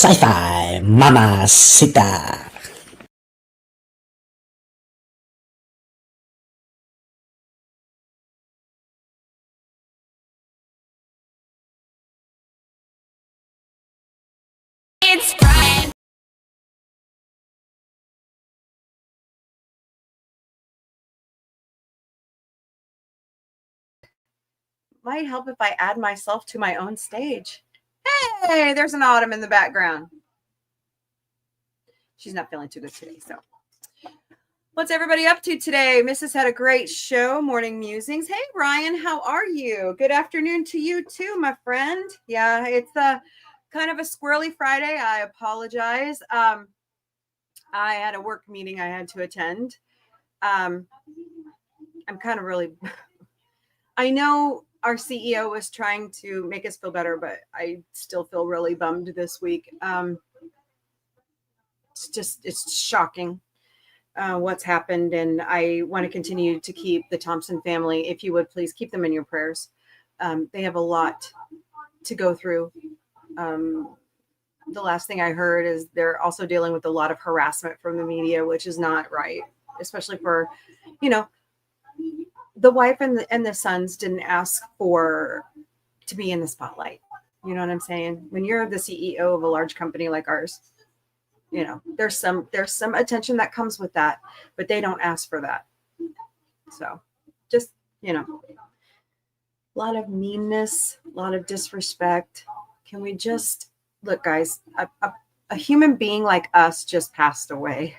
Sci-Fi Mamacita. It's Brian. Might help if I add myself to my own stage. Hey, there's an Autumn in the background. She's not feeling too good today, so. What's everybody up to today? Mrs. had a great show, Morning Musings. Hey, Ryan, how are you? Good afternoon to you too, my friend. Yeah, it's kind of a squirrely Friday. I apologize. I had a work meeting I had to attend. I'm kind of really, I know our CEO was trying to make us feel better, but I still feel really bummed this week. It's shocking what's happened. And I want to continue to keep the Thompson family, if you would please keep them in your prayers. They have a lot to go through. The last thing I heard is they're also dealing with a lot of harassment from the media, which is not right, especially for, the wife and the sons didn't ask to be in the spotlight. You know what I'm saying? When you're the CEO of a large company like ours, there's some attention that comes with that, but they don't ask for that. So just, a lot of meanness, a lot of disrespect. Can we just look, guys, a human being like us just passed away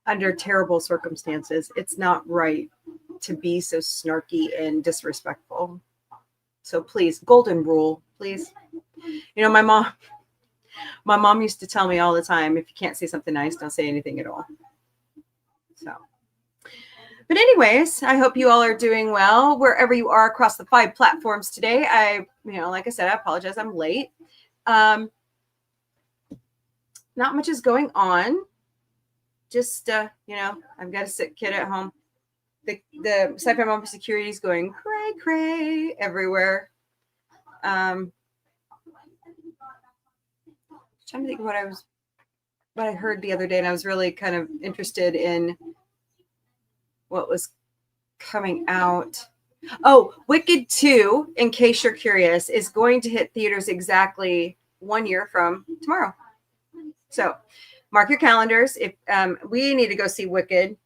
under terrible circumstances. It's not right to be so snarky and disrespectful. So please, golden rule, please. My mom used to tell me all the time, if you can't say something nice, don't say anything at all. So, but anyways, I hope you all are doing well wherever you are across the 5 platforms today. Like I said, I apologize, I'm late. Not much is going on. Just, I've got a sick kid at home. The Sci-Fi Mombie security is going cray everywhere. Trying to think of what I heard the other day, and I was really kind of interested in what was coming out. Oh, Wicked 2, in case you're curious, is going to hit theaters exactly 1 year from tomorrow. So mark your calendars. If we need to go see Wicked.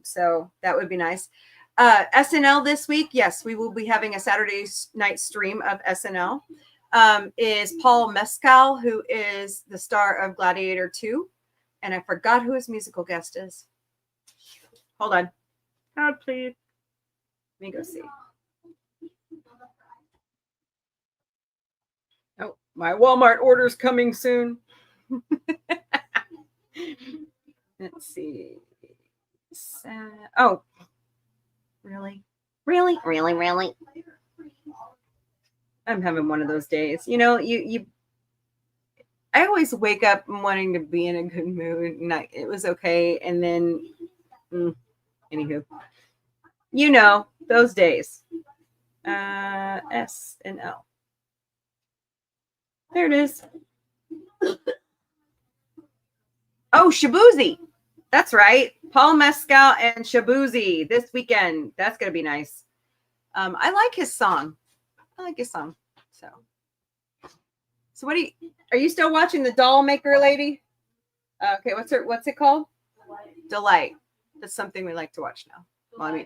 So that would be nice. SNL this week. Yes, we will be having a Saturday night stream of SNL. Is Paul Mescal, who is the star of Gladiator 2. And I forgot who his musical guest is. Hold on. God, please. Let me go see. Oh, my Walmart order's coming soon. Let's see. Oh, really? I'm having one of those days. I always wake up wanting to be in a good mood, and it was okay. And then, anywho, those days. S and L. There it is. Oh, Shabuzi. That's right. Paul Mescal and Shabuzi this weekend. That's going to be nice. I like his song. So are you still watching the Doll Maker lady? Okay. What's it called? Delight. That's something we like to watch now. Well,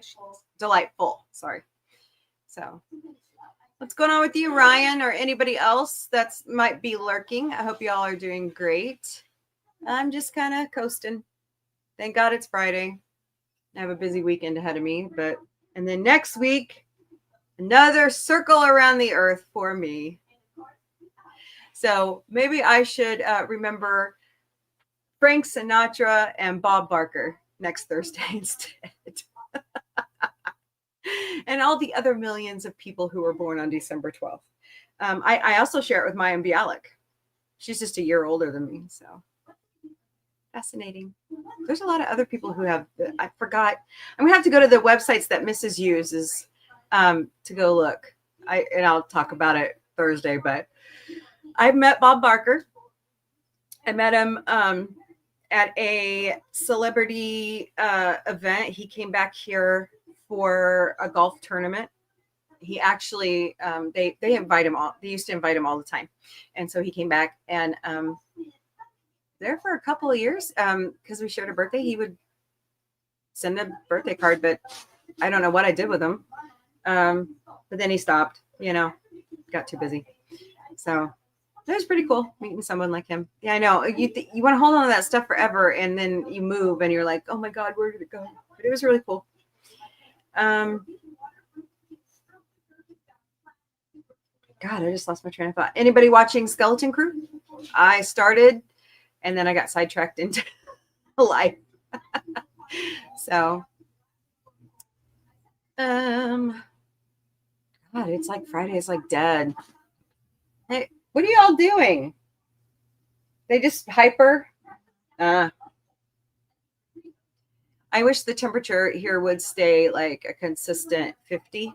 Delightful. Sorry. So what's going on with you, Ryan, or anybody else that might be lurking? I hope you all are doing great. I'm just kind of coasting. Thank God it's Friday. I have a busy weekend ahead of me, and then next week, another circle around the earth for me. So maybe I should remember Frank Sinatra and Bob Barker next Thursday instead. And all the other millions of people who were born on December 12th. I also share it with Mayim Bialik. She's just a year older than me, so fascinating. There's a lot of other people who have. I forgot. I'm gonna have to go to the websites that Mrs. uses to go look. And I'll talk about it Thursday. But I've met Bob Barker. I met him at a celebrity event. He came back here for a golf tournament. He actually they invite him all. They used to invite him all the time, and so he came back and there for a couple of years because we shared a birthday. He would send a birthday card, but I don't know what I did with him. But then he stopped. Got too busy. So it was pretty cool meeting someone like him. Yeah, I know. You want to hold on to that stuff forever, and then you move, and you're like, oh my God, where did it go? But it was really cool. God, I just lost my train of thought. Anybody watching Skeleton Crew? I started, and then I got sidetracked into life. So, God, it's like Friday. It's like dead. Hey, what are y'all doing? They just hyper. I wish the temperature here would stay like a consistent 50.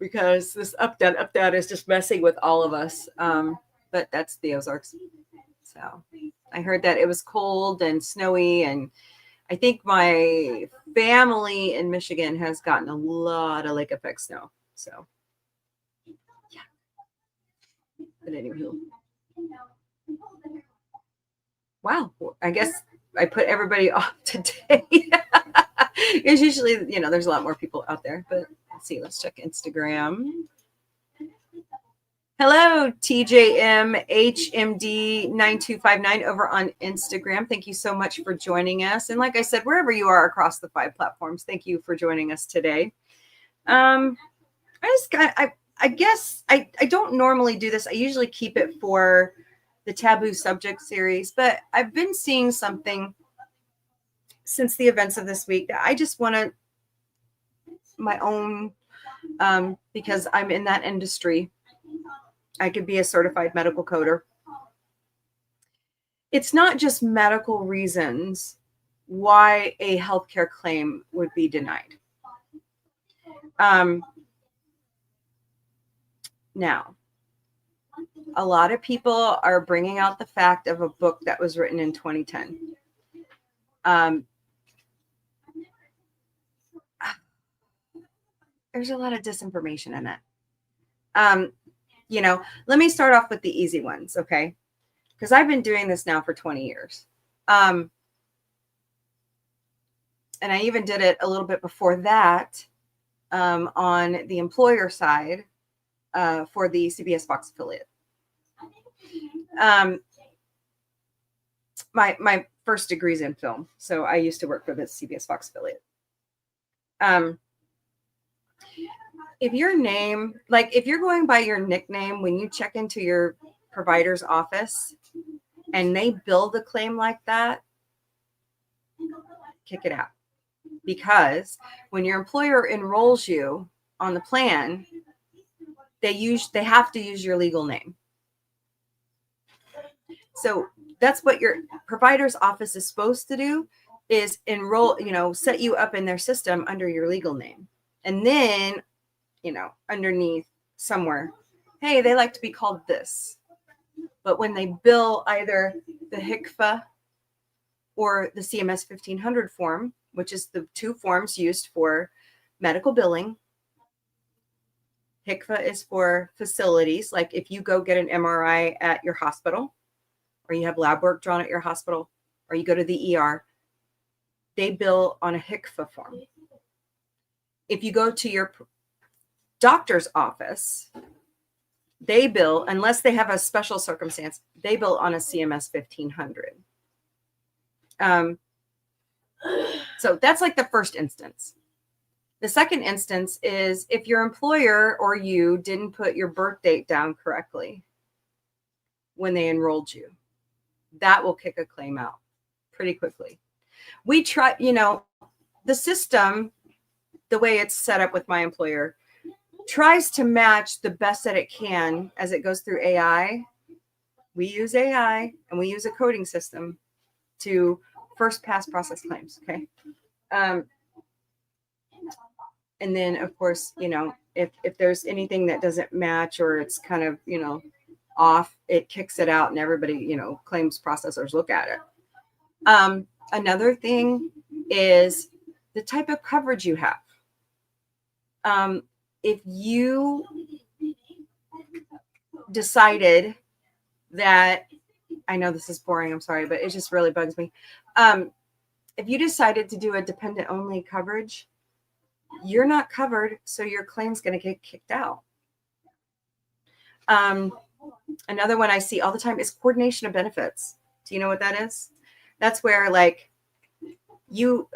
Because this up down is just messing with all of us. But that's the Ozarks. So I heard that it was cold and snowy, and I think my family in Michigan has gotten a lot of lake effect snow. So yeah. But anywho. Wow. I guess I put everybody off today. It's usually, there's a lot more people out there, but let's see. Let's check Instagram. Hello, TJMHMD9259 over on Instagram. Thank you so much for joining us. And like I said, wherever you are across the 5 platforms, thank you for joining us today. I guess I don't normally do this. I usually keep it for the taboo subject series, but I've been seeing something since the events of this week that I just want to my own because I'm in that industry. I could be a certified medical coder. It's not just medical reasons why a healthcare claim would be denied. Now, a lot of people are bringing out the fact of a book that was written in 2010. There's a lot of disinformation in it. Let me start off with the easy ones, okay? Because I've been doing this now for 20 years. And I even did it a little bit before that on the employer side for the CBS Fox affiliate. My first degree's in film, so I used to work for the CBS Fox affiliate. If your name, like if you're going by your nickname when you check into your provider's office and they bill the claim like that, kick it out. Because when your employer enrolls you on the plan, they have to use your legal name. So that's what your provider's office is supposed to do, is enroll, set you up in their system under your legal name. And then, underneath somewhere, hey, they like to be called this. But when they bill either the HCFA or the CMS 1500 form, which is the 2 forms used for medical billing, HCFA is for facilities. Like if you go get an MRI at your hospital, or you have lab work drawn at your hospital, or you go to the ER, they bill on a HCFA form. If you go to your doctor's office, they bill, unless they have a special circumstance, they bill on a CMS 1500. So that's like the first instance. The second instance is if your employer or you didn't put your birth date down correctly when they enrolled you, that will kick a claim out pretty quickly. We try, the system, the way it's set up with my employer, tries to match the best that it can as it goes through AI. We use AI and we use a coding system to first pass process claims. Okay. And then of course, if there's anything that doesn't match or it's kind of, off, it kicks it out, and everybody, claims processors look at it. Another thing is the type of coverage you have. If you decided that, I know this is boring, I'm sorry, but it just really bugs me. If you decided to do a dependent only coverage, you're not covered, so your claim's going to get kicked out. Another one I see all the time is coordination of benefits. Do you know what that is? That's where, like, you're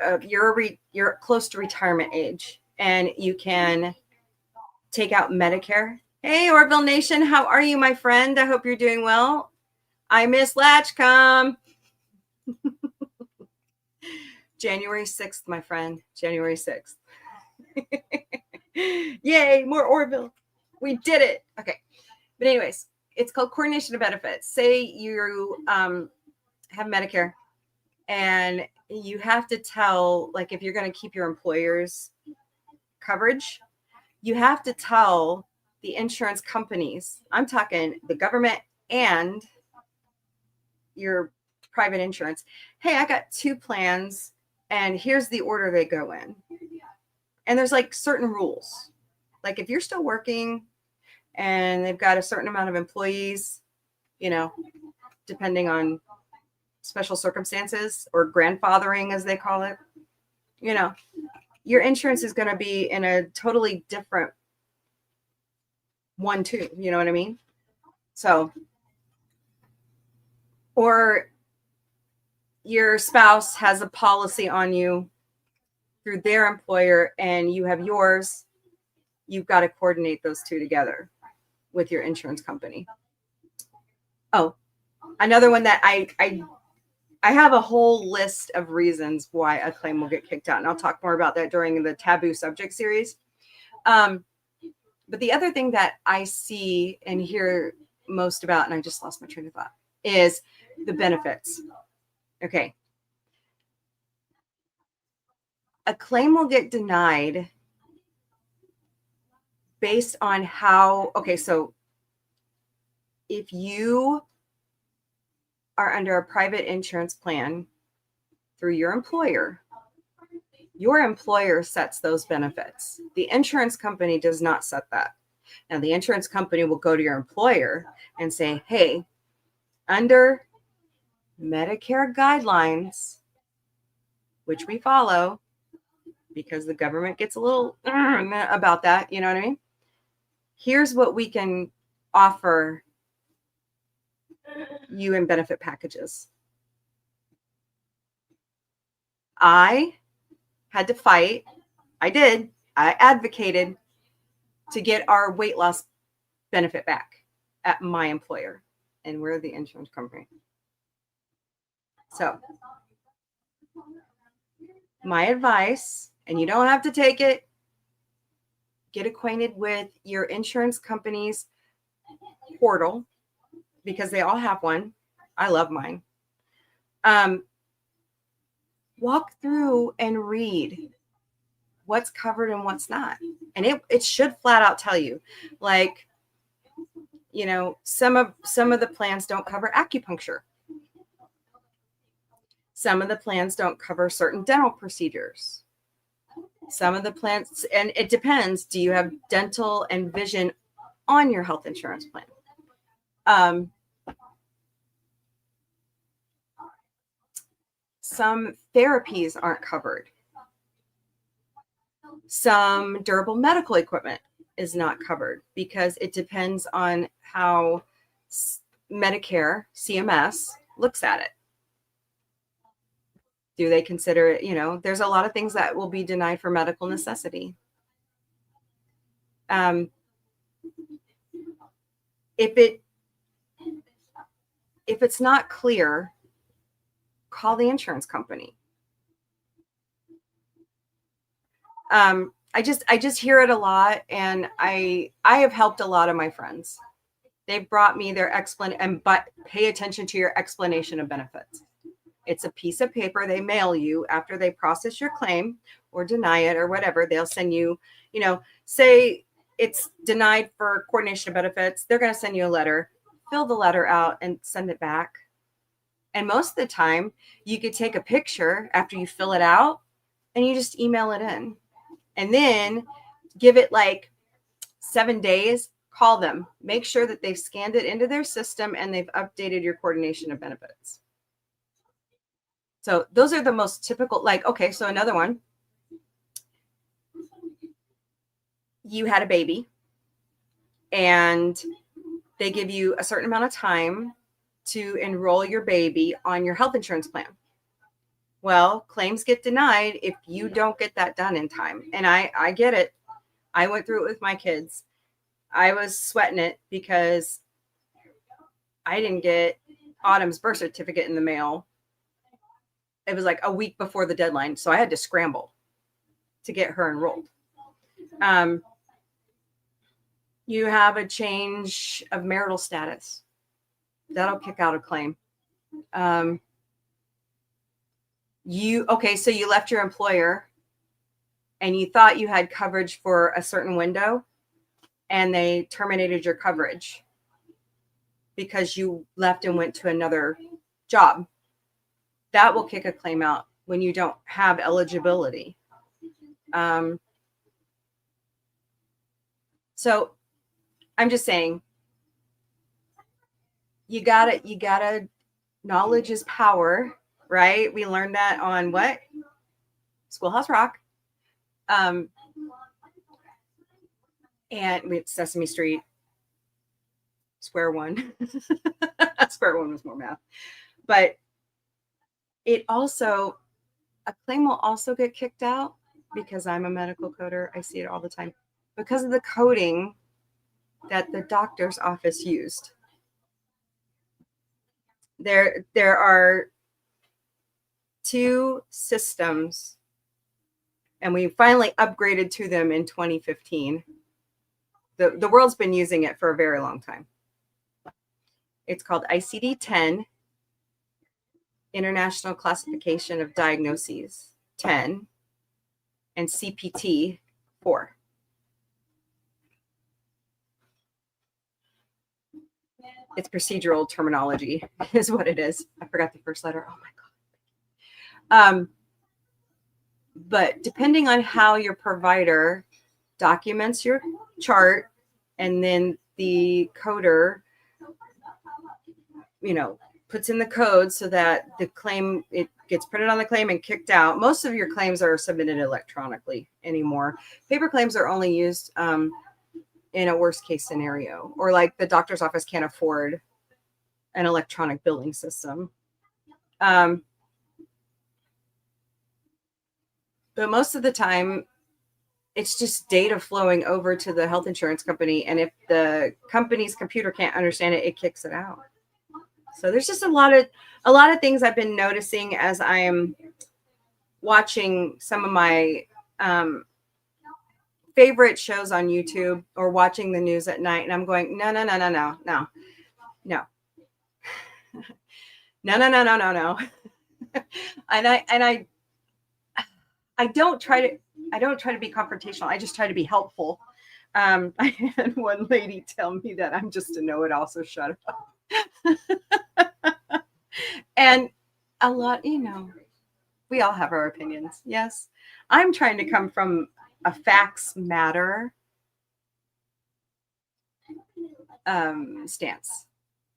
close to retirement age and you can take out Medicare. Hey, Orville Nation, how are you, my friend? I hope you're doing well. I miss Latchcom. January 6th, my friend. January 6th. Yay, more Orville. We did it. Okay. But anyways, it's called coordination of benefits. Say you have Medicare and you have to tell, like, if you're going to keep your employer's coverage, you have to tell the insurance companies, I'm talking the government and your private insurance, hey, I got 2 plans and here's the order they go in. And there's like certain rules. Like if you're still working and they've got a certain amount of employees, depending on special circumstances or grandfathering, as they call it, your insurance is going to be in a totally different one too. You know what I mean? So, or your spouse has a policy on you through their employer and you have yours, you've got to coordinate those two together with your insurance company. Oh, another one that I have a whole list of reasons why a claim will get kicked out, and I'll talk more about that during the taboo subject series. But the other thing that I see and hear most about, and I just lost my train of thought, is the benefits. Okay. A claim will get denied based on how, so if you are under a private insurance plan through your employer sets those benefits. The insurance company does not set that. Now, the insurance company will go to your employer and say, hey, under Medicare guidelines, which we follow because the government gets a little about that, you know what I mean? Here's what we can offer you in benefit packages. I had to fight. I advocated to get our weight loss benefit back at my employer, and we're the insurance company. So my advice, and you don't have to take it, get acquainted with your insurance company's portal because they all have one. I love mine. Walk through and read what's covered and what's not. And it should flat out tell you, like, some of the plans don't cover acupuncture. Some of the plans don't cover certain dental procedures. Some of the plans, and it depends, do you have dental and vision on your health insurance plan? Some therapies aren't covered. Some durable medical equipment is not covered because it depends on how Medicare, CMS, looks at it. Do they consider it, there's a lot of things that will be denied for medical necessity. If it's not clear, call the insurance company. I just hear it a lot, and I have helped a lot of my friends. They've brought me their but pay attention to your explanation of benefits. It's a piece of paper they mail you after they process your claim or deny it or whatever. They'll send you, say it's denied for coordination of benefits. They're going to send you a letter. fill the letter out and send it back. And most of the time, you could take a picture after you fill it out and you just email it in. And then give it like 7 days, call them, make sure that they've scanned it into their system and they've updated your coordination of benefits. So those are the most typical, like, okay, so another one. You had a baby and they give you a certain amount of time to enroll your baby on your health insurance plan. Well, claims get denied if you don't get that done in time. And I get it. I went through it with my kids. I was sweating it because I didn't get Autumn's birth certificate in the mail. It was like a week before the deadline. So I had to scramble to get her enrolled. You have a change of marital status. That'll kick out a claim. So you left your employer and you thought you had coverage for a certain window and they terminated your coverage because you left and went to another job. That will kick a claim out when you don't have eligibility. So I'm just saying, you gotta, knowledge is power, right? We learned that on what? Schoolhouse Rock. And with Sesame Street, Square One. Square One was more math. But a claim will also get kicked out because I'm a medical coder. I see it all the time. Because of the coding that the doctor's office used. There are 2 systems, and we finally upgraded to them in 2015. The world's been using it for a very long time. It's called ICD-10, International Classification of Diagnoses 10, and CPT 4. It's procedural terminology is what it is. I forgot the first letter. Oh my God. But depending on how your provider documents your chart, and then the coder, puts in the code so that the claim, it gets printed on the claim and kicked out. Most of your claims are submitted electronically anymore. Paper claims are only used in a worst case scenario, or like the doctor's office can't afford an electronic billing system. But most of the time, it's just data flowing over to the health insurance company. And if the company's computer can't understand it, it kicks it out. So there's just a lot of things I've been noticing as I am watching some of my favorite shows on YouTube or watching the news at night. And I'm going, no. And I don't try to be confrontational. I just try to be helpful. I had one lady tell me that I'm just a know-it-all, so shut up. And a lot, we all have our opinions. Yes. I'm trying to come from a facts matter stance,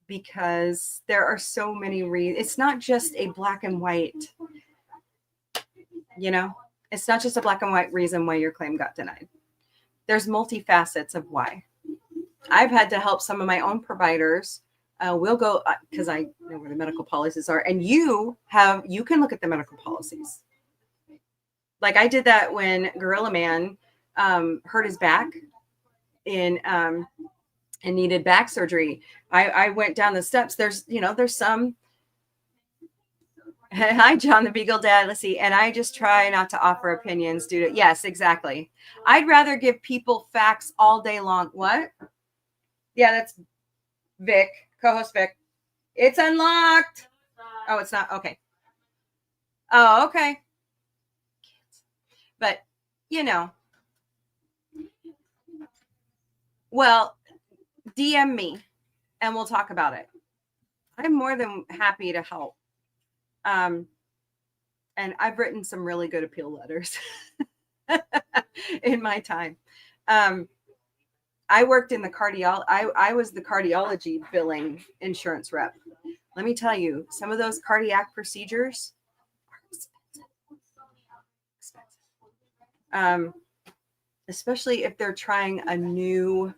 because there are so many reasons. It's not just a black and white, it's not just a black and white reason why your claim got denied. There's multifacets of why. I've had to help some of my own providers. We'll go, because I know where the medical policies are, and you can look at the medical policies. Like I did that when Gorilla Man hurt his back and needed back surgery. I went down the steps. There's some. Hi, John, the Beagle Dad. Let's see. And I just try not to offer opinions due to, yes, exactly. I'd rather give people facts all day long. What? Yeah, that's Vic, co-host Vic. It's unlocked. Oh, it's not. Okay. Oh, okay. But, well, DM me and we'll talk about it. I'm more than happy to help. And I've written some really good appeal letters in my time. I worked in the I was the cardiology billing insurance rep. Let me tell you, some of those cardiac procedures are expensive. Especially if they're trying a new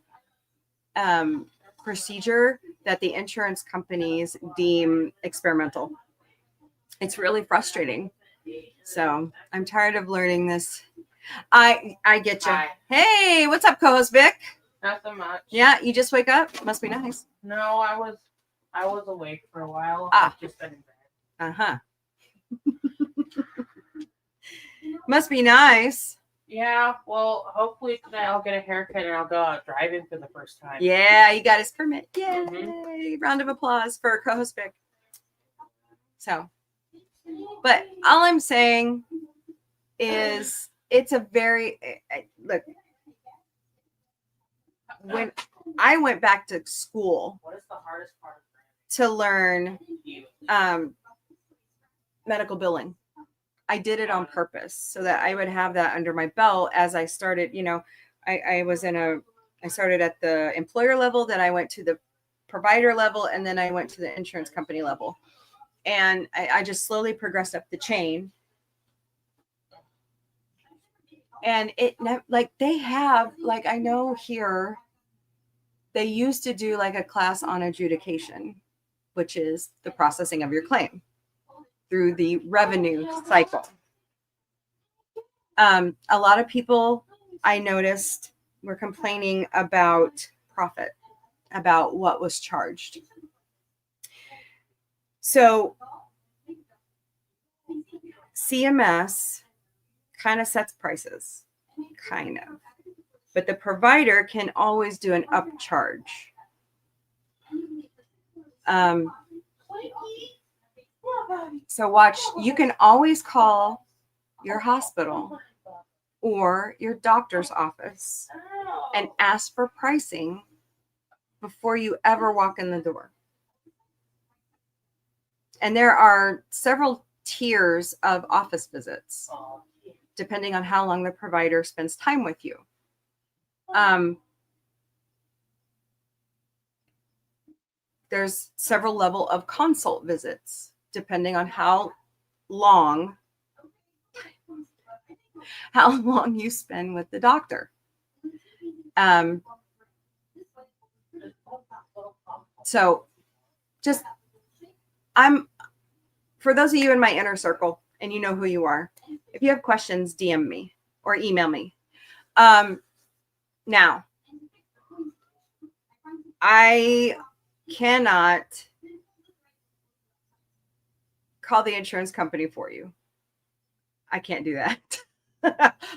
procedure that the insurance companies deem experimental. It's really frustrating. So I'm tired of learning this. I get you. Hi. Hey, what's up, co-host Vic? Nothing much. Yeah, you just wake up? Must be nice. No, I was awake for a while. Ah. I've just been in bed. Uh-huh. Must be nice. Yeah, well, hopefully today I'll get a haircut and I'll go out driving for the first time. Yeah, you got his permit. Yay. Mhm. Round of applause for co-host Vic. So, but all I'm saying is it's a very, look, when I went back to school What is the hardest part of to learn you? medical billing, I did it on purpose so that I would have that under my belt as I started. I started at the employer level, then I went to the provider level, and then I went to the insurance company level. And I just slowly progressed up the chain. And they have, I know here, they used to do like a class on adjudication, which is the processing of your claim through the revenue cycle. A lot of people I noticed were complaining about profit, about what was charged. So CMS kind of sets prices, kind of, but the provider can always do an upcharge. So watch, you can always call your hospital or your doctor's office and ask for pricing before you ever walk in the door. And there are several tiers of office visits, depending on how long the provider spends time with you. There's several level of consult visits, depending on how long you spend with the doctor. So just, for those of you in my inner circle, and you know who you are, if you have questions, DM me or email me. Now, I cannot call the insurance company for you. I can't do that.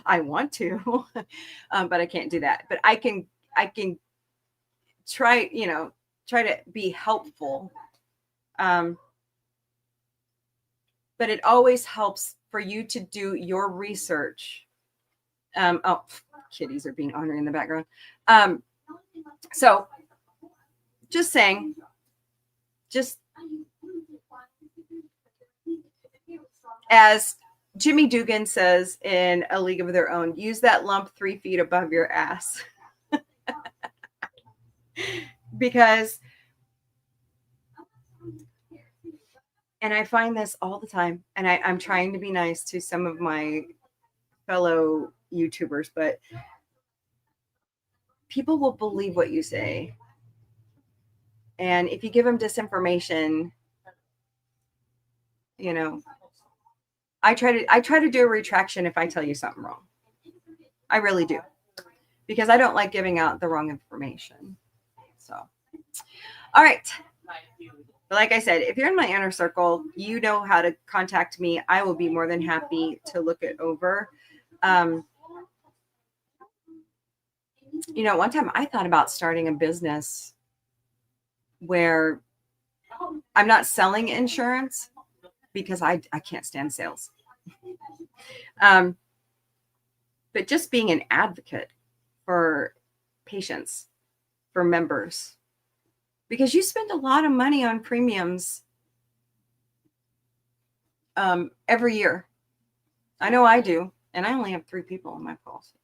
I want to, but I can't do that. But I can try to be helpful. But it always helps for you to do your research. Oh, kitties are being ornery in the background. So just saying, as Jimmy Dugan says in A League of Their Own, use that lump 3 feet above your ass. Because, and I find this all the time, and I'm trying to be nice to some of my fellow YouTubers, but people will believe what you say. And if you give them disinformation, I try to do a retraction if I tell you something wrong. I really do. Because I don't like giving out the wrong information. So, all right. But like I said, if you're in my inner circle, you know how to contact me. I will be more than happy to look it over. One time I thought about starting a business where I'm not selling insurance because I can't stand sales. But just being an advocate for patients, for members, because you spend a lot of money on premiums every year. I know I do, and I only have 3 people on my policy.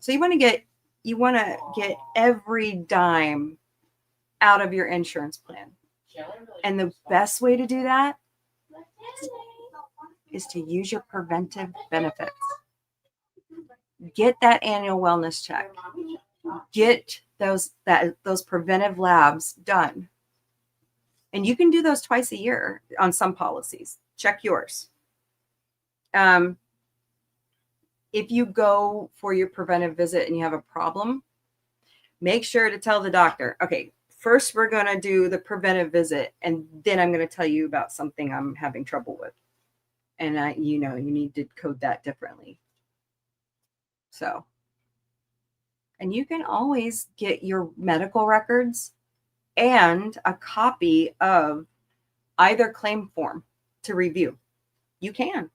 So you want to get every dime out of your insurance plan. And the best way to do that is to use your preventive benefits. Get that annual wellness check. Get those preventive labs done. And you can do those twice a year on some policies. Check yours. If you go for your preventive visit and you have a problem, make sure to tell the doctor, okay, first we're going to do the preventive visit, and then I'm going to tell you about something I'm having trouble with. And you need to code that differently. So, and you can always get your medical records and a copy of either claim form to review. You can.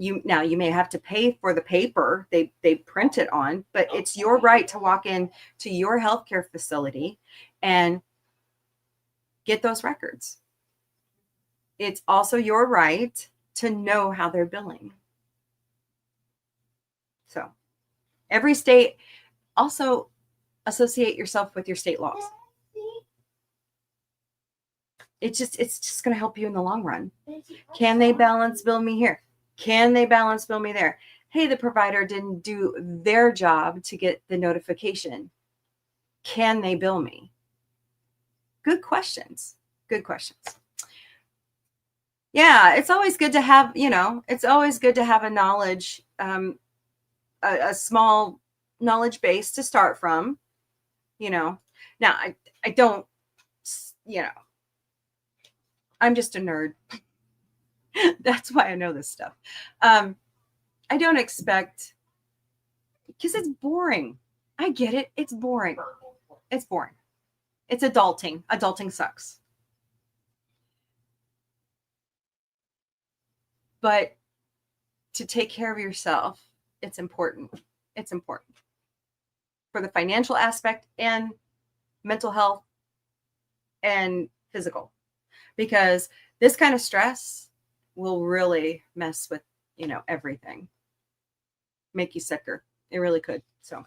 You may have to pay for the paper they print it on, but it's your right to walk in to your healthcare facility and get those records. It's also your right to know how they're billing. So every state, also associate yourself with your state laws. It's just going to help you in the long run. Can they balance bill me here? Can they balance bill me there? Hey, the provider didn't do their job to get the notification. Can they bill me? Good questions. Good questions. Yeah, it's always good to have, it's always good to have a knowledge, a small knowledge base to start from, Now, I don't, I'm just a nerd. That's why I know this stuff. I don't expect, because it's boring. I get it. It's boring. It's boring. It's adulting. Adulting sucks. But to take care of yourself, it's important. It's important for the financial aspect and mental health and physical, because this kind of stress will really mess with, everything. Make you sicker. It really could. So, all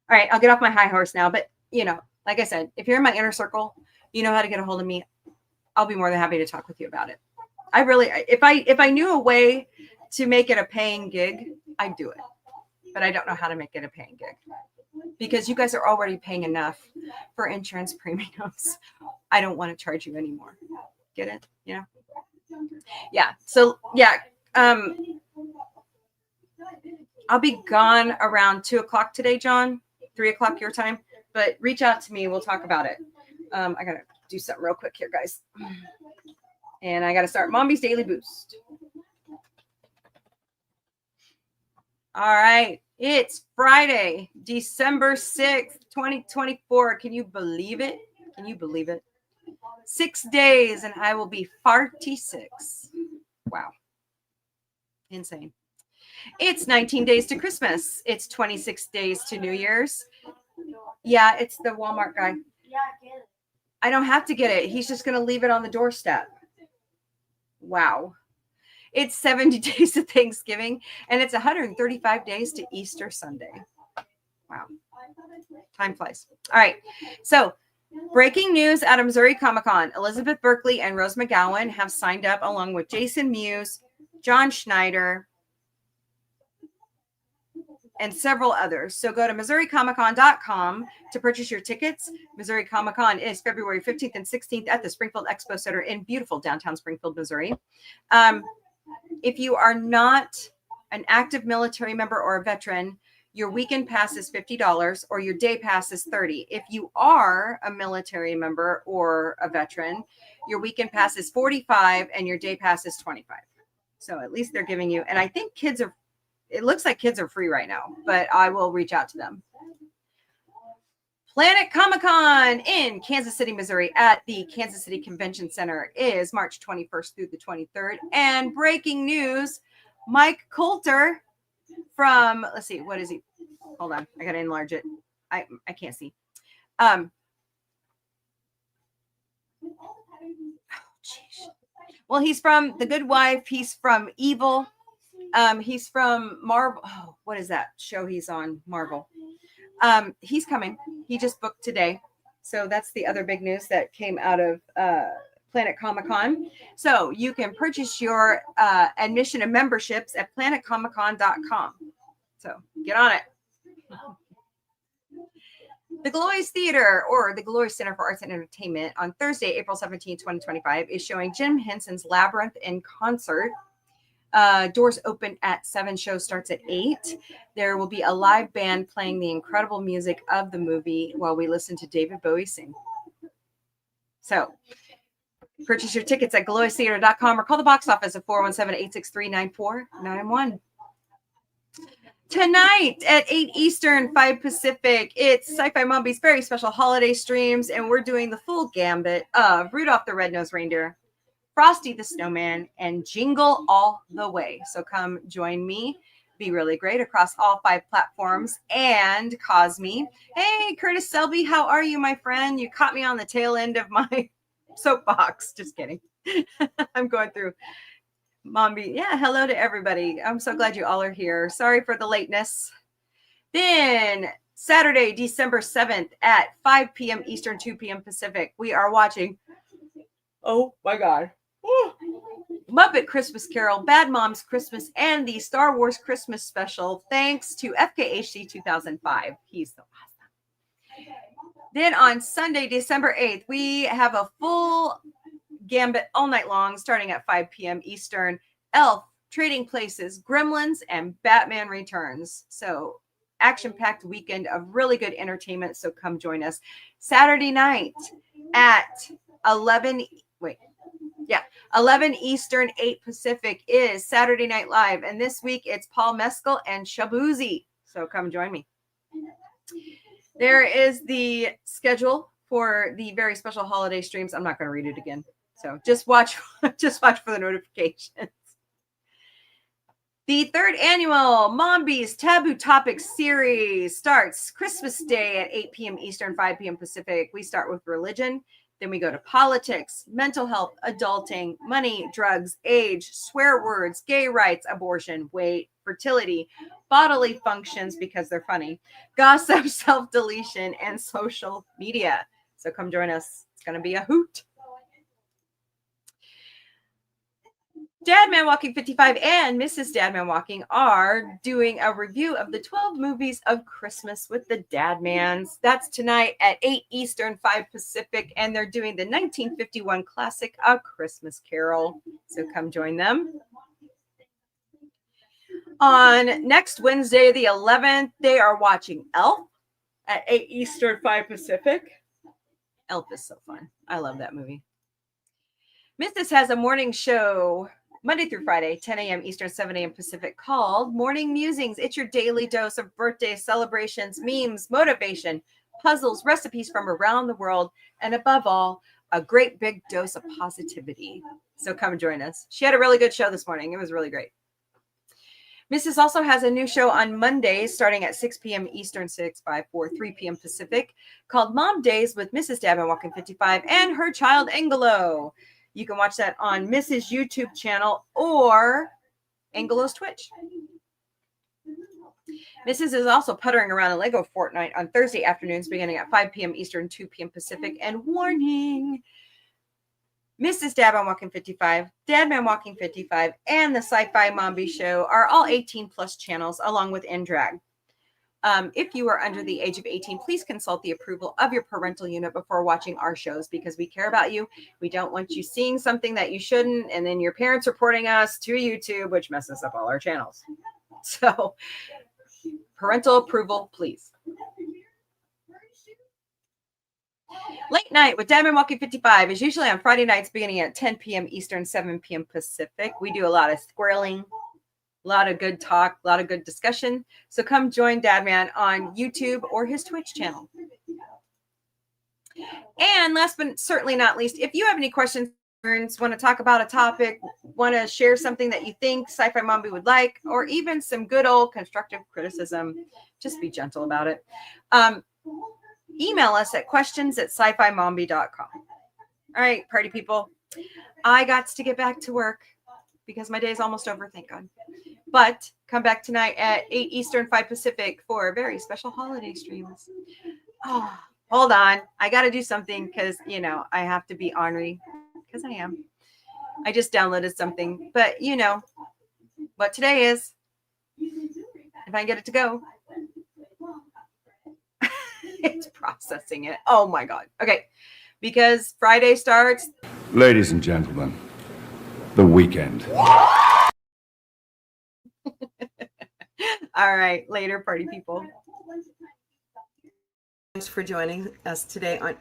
right, I'll get off my high horse now. But, like I said, if you're in my inner circle, you know how to get a hold of me. I'll be more than happy to talk with you about it. If I knew a way to make it a paying gig, I'd do it. But I don't know how to make it a paying gig, because you guys are already paying enough for insurance premiums. I don't want to charge you anymore. Get it? Yeah. So yeah. I'll be gone around 2:00 today, John. 3:00 your time. But reach out to me. We'll talk about it. I gotta do something real quick here, guys. And I gotta start Mombie's Daily Boost. All right. It's Friday, December 6th, 2024. Can you believe it? Can you believe it? 6 days and I will be 46. Wow. Insane. It's 19 days to Christmas. It's 26 days to New Year's. Yeah, it's the Walmart guy. Yeah, I get it. I don't have to get it. He's just going to leave it on the doorstep. Wow. It's 70 days to Thanksgiving, and it's 135 days to Easter Sunday. Wow. Time flies. All right. So, breaking news out of Missouri Comic-Con. Elizabeth Berkley and Rose McGowan have signed up, along with Jason Mewes, John Schneider, and several others. So go to MissouriComicCon.com to purchase your tickets. Missouri Comic-Con is February 15th and 16th at the Springfield Expo Center in beautiful downtown Springfield, Missouri. If you are not an active military member or a veteran, your weekend pass is $50 or your day pass is $30. If you are a military member or a veteran, your weekend pass is $45 and your day pass is $25. So at least they're giving you, and I think it looks like kids are free right now, but I will reach out to them. Planet Comic-Con in Kansas City, Missouri at the Kansas City Convention Center is March 21st through the 23rd. And breaking news, Mike Coulter from, let's see, what is he? Hold on. I got to enlarge it. I can't see. Well, he's from The Good Wife. He's from Evil. He's from Marvel. Oh, what is that show he's on? Marvel. He's coming. He just booked today. So that's the other big news that came out of Planet Comic-Con. So you can purchase your admission and memberships at planetcomiccon.com. So get on it. The Glories Theater, or the Glories Center for Arts and Entertainment, on Thursday, April 17, 2025, is showing Jim Henson's Labyrinth in concert. Doors open at 7. Show starts at 8. There will be a live band playing the incredible music of the movie while we listen to David Bowie sing. So purchase your tickets at glorioustheater.com or call the box office at 417-863-9491. Tonight at 8 Eastern, 5 Pacific, it's Sci-Fi Mombie's very special holiday streams, and we're doing the full gambit of Rudolph the Red-Nosed Reindeer, Frosty the Snowman, and Jingle All the Way. So come join me. Be really great across all 5 platforms and Cosme. Hey, Curtis Selby, how are you, my friend? You caught me on the tail end of my soapbox. Just kidding. I'm going through Mombie. Yeah, hello to everybody. I'm so glad you all are here. Sorry for the lateness. Then Saturday, December 7th at 5 p.m. Eastern, 2 p.m. Pacific, we are watching, oh my God, Muppet Christmas Carol, Bad Moms Christmas, and the Star Wars Christmas special, thanks to FKHC 2005. He's so awesome. Then on Sunday, December 8th, we have a full gambit all night long, starting at 5 p.m. Eastern. Elf, Trading Places, Gremlins, and Batman Returns. So action-packed weekend of really good entertainment. So come join us. Saturday night at 11 Eastern, 8 Pacific is Saturday Night Live. And this week it's Paul Mescal and Shabuzi. So come join me. There is the schedule for the very special holiday streams. I'm not going to read it again. So just watch for the notifications. The 3rd annual Mombie's Taboo Topics series starts Christmas Day at 8 p.m. Eastern, 5 p.m. Pacific. We start with religion. Then we go to politics, mental health, adulting, money, drugs, age, swear words, gay rights, abortion, weight, fertility, bodily functions because they're funny, gossip, self-deletion, and social media. So come join us. It's going to be a hoot. Dadman Walking 55 and Mrs. Dadman Walking are doing a review of the 12 movies of Christmas with the Dadmans. That's tonight at 8 Eastern, 5 Pacific, and they're doing the 1951 classic, A Christmas Carol. So come join them. On next Wednesday, the 11th, they are watching Elf at 8 Eastern, 5 Pacific. Elf is so fun. I love that movie. Mrs. has a morning show Monday through Friday, 10 a.m. Eastern, 7 a.m. Pacific, called Morning Musings. It's your daily dose of birthday celebrations, memes, motivation, puzzles, recipes from around the world, and above all, a great big dose of positivity. So come join us. She had a really good show this morning. It was really great. Mrs. also has a new show on Mondays starting at 6 p.m. Eastern, 3 p.m. Pacific, called Mom Days with Mrs. Dabin Walking 55 and her child Angelo. You can watch that on Mrs. YouTube channel or Angelo's Twitch. Mrs. is also puttering around a Lego Fortnite on Thursday afternoons beginning at 5 p.m. Eastern, 2 p.m. Pacific. And warning, Mrs. Dabman Walking 55, Dadman Walking 55, and the Sci-Fi Mombie Show are all 18 plus channels along with NDrag. If you are under the age of 18, please consult the approval of your parental unit before watching our shows because we care about you. We don't want you seeing something that you shouldn't, and then your parents reporting us to YouTube, which messes up all our channels. So, parental approval, please. Late Night with Diamond Walking 55 is usually on Friday nights beginning at 10 p.m. Eastern, 7 p.m. Pacific. We do a lot of squirreling, a lot of good talk, a lot of good discussion. So come join Dadman on YouTube or his Twitch channel. And last but certainly not least, if you have any questions want to talk about a topic, want to share something that you think Sci-Fi Mombie would like, or even some good old constructive criticism, just be gentle about it. Email us at questions@sci-fi-mombie.com. All right, party people. I got to get back to work because my day is almost over, thank God. But come back tonight at 8 Eastern, 5 Pacific for very special holiday streams. Oh, hold on. I got to do something because, I have to be ornery because I am. I just downloaded something, but you know what today is. If I can get it to go. It's processing it. Oh my God. Okay. Because Friday starts. Ladies and gentlemen, the weekend. All right. Later, party people. Thanks for joining us today on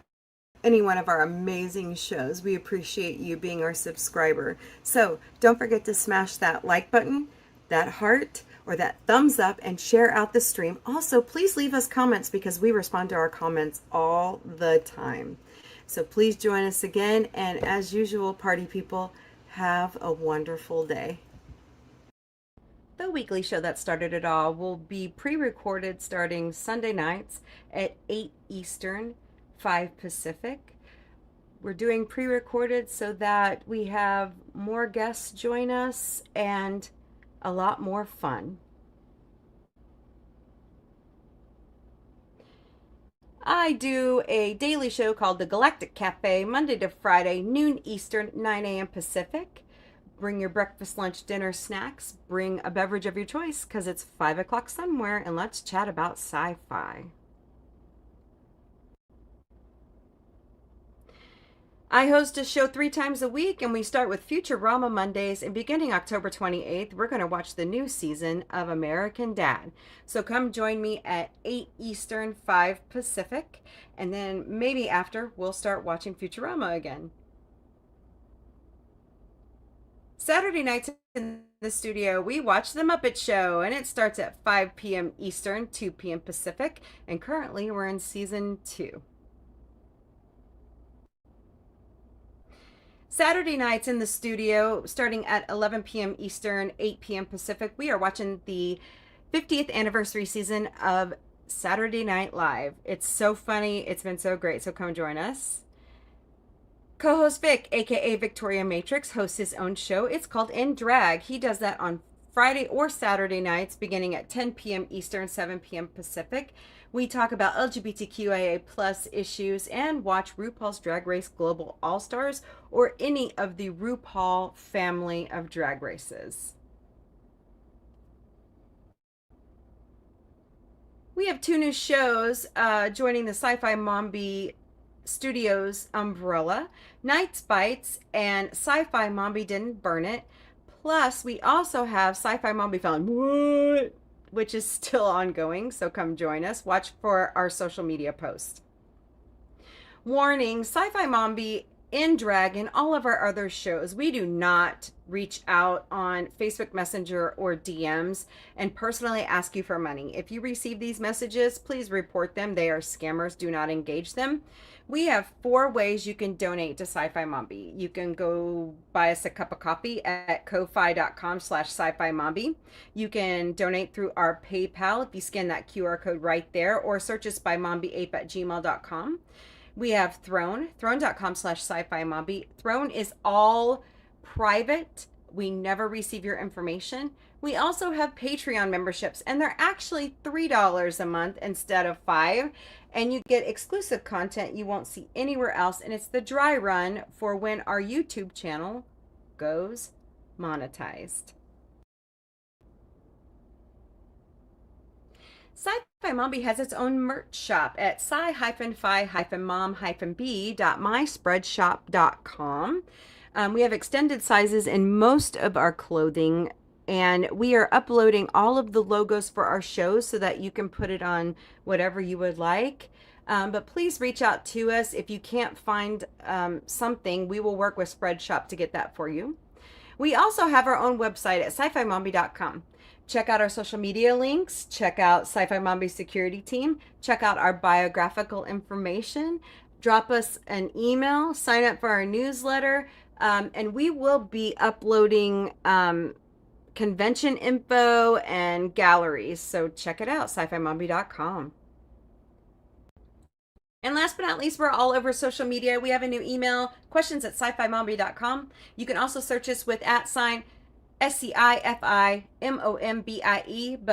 any one of our amazing shows. We appreciate you being our subscriber. So don't forget to smash that like button, that heart, or that thumbs up, and share out the stream. Also, please leave us comments because we respond to our comments all the time. So please join us again. And as usual, party people, have a wonderful day. The weekly show that started it all will be pre-recorded starting Sunday nights at 8 Eastern, 5 Pacific. We're doing pre-recorded so that we have more guests join us and a lot more fun. I do a daily show called the Galactic Cafe, Monday to Friday, noon Eastern, 9 a.m. Pacific. Bring your breakfast, lunch, dinner, snacks. Bring a beverage of your choice because it's 5 o'clock somewhere, and let's chat about sci-fi. I host a show 3 times a week, and we start with Futurama Mondays, and beginning October 28th, we're going to watch the new season of American Dad. So come join me at 8 Eastern, 5 Pacific, and then maybe after, we'll start watching Futurama again. Saturday nights in the studio, we watch The Muppet Show, and it starts at 5 p.m. Eastern, 2 p.m. Pacific, and currently we're in season 2. Saturday nights in the studio, starting at 11 p.m. Eastern, 8 p.m. Pacific, we are watching the 50th anniversary season of Saturday Night Live. It's so funny. It's been so great. So come join us. Co-host Vic, aka Victoria Matrix, hosts his own show. It's called In Drag. He does that on Friday or Saturday nights beginning at 10 p.m. Eastern, 7 p.m. Pacific. We talk about LGBTQIA plus issues and watch RuPaul's Drag Race Global All-Stars or any of the RuPaul family of drag races. We have 2 new shows joining the Sci-Fi Mombie Studios umbrella, Night's Bites and Sci-Fi Mombie Didn't Burn It. Plus, we also have Sci-Fi Mombie Found What? Which is still ongoing, so come join us. Watch for our social media posts. Warning, Sci-Fi Mombie, In Drag, and all of our other shows, we do not reach out on Facebook Messenger or DMs and personally ask you for money. If you receive these messages, please report them. They are scammers. Do not engage them. We have 4 ways you can donate to Sci-Fi Mombie. You can go buy us a cup of coffee at ko-fi.com/sci-fi-mombie. You can donate through our PayPal if you scan that QR code right there, or search us by mombieape@gmail.com. We have Throne, throne.com/sci-fi-mombie. Throne is all private. We never receive your information. We also have Patreon memberships, and they're actually $3 a month instead of $5. And you get exclusive content you won't see anywhere else. And it's the dry run for when our YouTube channel goes monetized. Sci-Fi Mombie has its own merch shop at sci-fi-mom-b.myspreadshop.com. We have extended sizes in most of our clothing, and we are uploading all of the logos for our shows so that you can put it on whatever you would like. But please reach out to us. If you can't find something, we will work with Spreadshop to get that for you. We also have our own website at sci-fi-mombie.com. Check out our social media links. Check out Sci-Fi Mombie security team. Check out our biographical information. drop us an email, sign up for our newsletter, and we will be uploading convention info and galleries. So check it out, sci-fi-mombie.com. And last but not least, we're all over social media. We have a new email, questions@sci-fi-mombie.com. You can also search us with @SCIFIMOMBIE, but